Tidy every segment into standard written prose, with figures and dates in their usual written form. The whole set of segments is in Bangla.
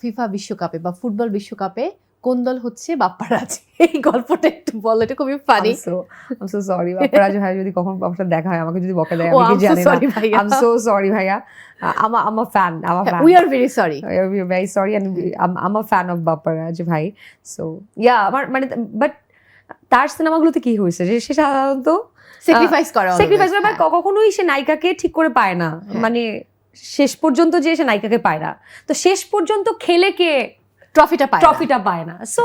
ফিফা বিশ্বকাপে বা ফুটবল বিশ্বকাপে কোন দল হচ্ছে বাপ্পারাজ, এই গল্পটা একটু বলো, এটা খুবই funny. I'm so sorry Bapparaj ভাই, যদি কখন আমার সাথে দেখা হয় আমাকে যদি বকা দেয় আমি কি জানি না। I'm so sorry ভাইয়া, I'm a fan, We are very sorry. We are very sorry and I'm a fan of Bapparaj ভাই। So yeah, আমার মানে বাট তার সিনেমাগুলোতে কি হয়েছে যে সে সাধারণত স্যাক্রিফাইস করা, কখনোই সে নায়িকাকে ঠিক করে পায় না, মানে শেষ পর্যন্ত যে সে নায়িকাকে পায় না, তো শেষ পর্যন্ত খেলে কে ট্রফিটা পায় না। সো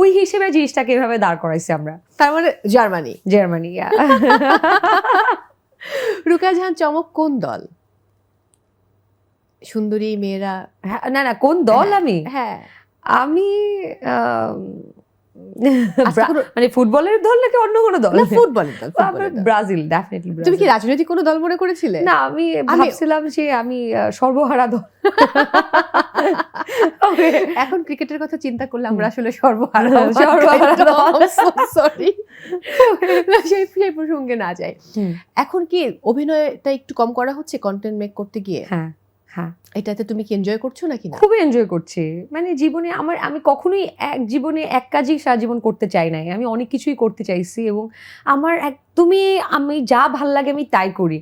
ওই হিসেবে জিনিসটাকে এভাবে দাঁড় করাইছি আমরা। তার মানে জার্মানি। রুকেয়া জাহান চমক কোন দল? সুন্দরী মেয়েরা? না কোন দল? আমি মানে ফুটবলের দল নাকি অন্য কোনো দল? ফুটবলের দল। Brazil, definitely. তুমি কি রাজনৈতিক কোনো দল মনে করেছিলে? না, আমি ভাবছিলাম যে আমি সর্বহারা দল। এখন ক্রিকেটের কথা চিন্তা করলে আমরা আসলে সর্বহারা দল। সরি, সেই প্রসঙ্গে না যাই। এখন কি অভিনয়টা একটু কম করা হচ্ছে কন্টেন্ট মেক করতে গিয়ে? হ্যাঁ, এটাতে তুমি কি এনজয় করছো নাকি না? খুবই এনজয় করছি। মানে জীবনে আমি কখনোই জীবনে এক কাজই সারা জীবন করতে চাই নাই, আমি অনেক কিছুই করতে চাইছি এবং আমার একদমই আমি যা ভাল লাগে আমি তাই করি।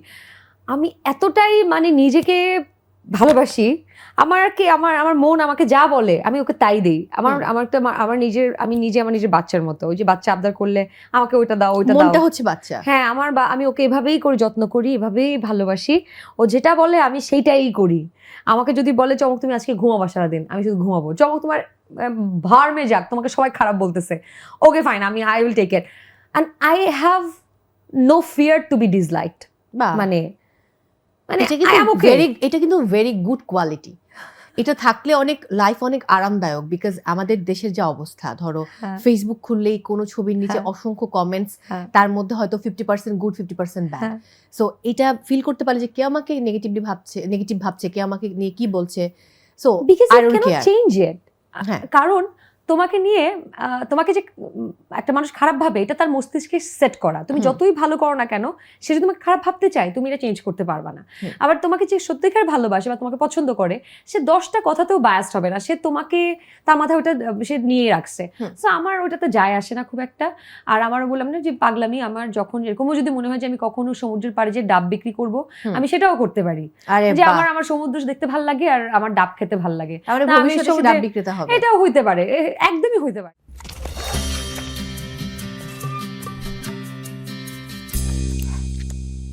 আমি এতটাই মানে নিজেকে ভালোবাসি, আমার মন আমাকে যা বলে আমি ওকে তাই দেই। আমার নিজের বাচ্চার মতো, ওই যে বাচ্চা আবদার করলে আমাকে ওইটা দাও, মনটা হচ্ছে বাচ্চা। হ্যাঁ, আমি ওকে এভাবেই করে যত্ন করি, এভাবেই ভালোবাসি। ও যেটা বলে আমি সেইটাই করি। আমাকে যদি বলে চমক তুমি আজকে ঘুমাবা সারাদিন, আমি শুধু ঘুমাবো। চমক তোমার ভার্মে যাক, তোমাকে সবাই খারাপ বলতেছে, okay fine, I will take it and I have no fear to be disliked. মানে এটা কিন্তু ভেরি গুড কোয়ালিটি। এটা থাকলে লাইফ অনেক আরামদায়ক। বিকজ আমাদের দেশের যে অবস্থা, ধরো ফেসবুক খুললেই কোনো ছবির নিচে অসংখ্য কমেন্টস, তার মধ্যে হয়তো 50% গুড 50% ব্যাড। সো এটা ফিল করতে পারলে যে কে আমাকে নেগেটিভ ভাবছে, কে আমাকে নিয়ে কি বলছে। So I don't care, change it. কারণ তোমাকে নিয়ে তোমাকে যে একটা মানুষ খারাপ ভাবে, এটা তার মস্তিষ্কে সেট করা। তুমি যতই ভালো করো না কেন, সে যদি তোমাকে খারাপ ভাবতে চায় তুমি এটা চেঞ্জ করতে পারবা না। আবার তোমাকে যে সত্যিকার ভালোবাসে বা তোমাকে পছন্দ করে, সে 10টা কথাতেও বায়াসড হবে না, সে তোমাকে তার মাথায় ওটা সে নিয়ে রাখছে। সো আমার ওটাতে যায় আসে না খুব একটা। আর আমারও বললাম না যে পাগলামি, আমার যখন এরকমও যদি মনে হয় যে আমি কখনো সমুদ্রের পাড়ে যে ডাব বিক্রি করব, আমি সেটাও করতে পারি। যে আমার সমুদ্র দেখতে ভালো লাগে আর আমার ডাব খেতে ভালো লাগে, এটাও হইতে পারে, একদমই হইতে পারে।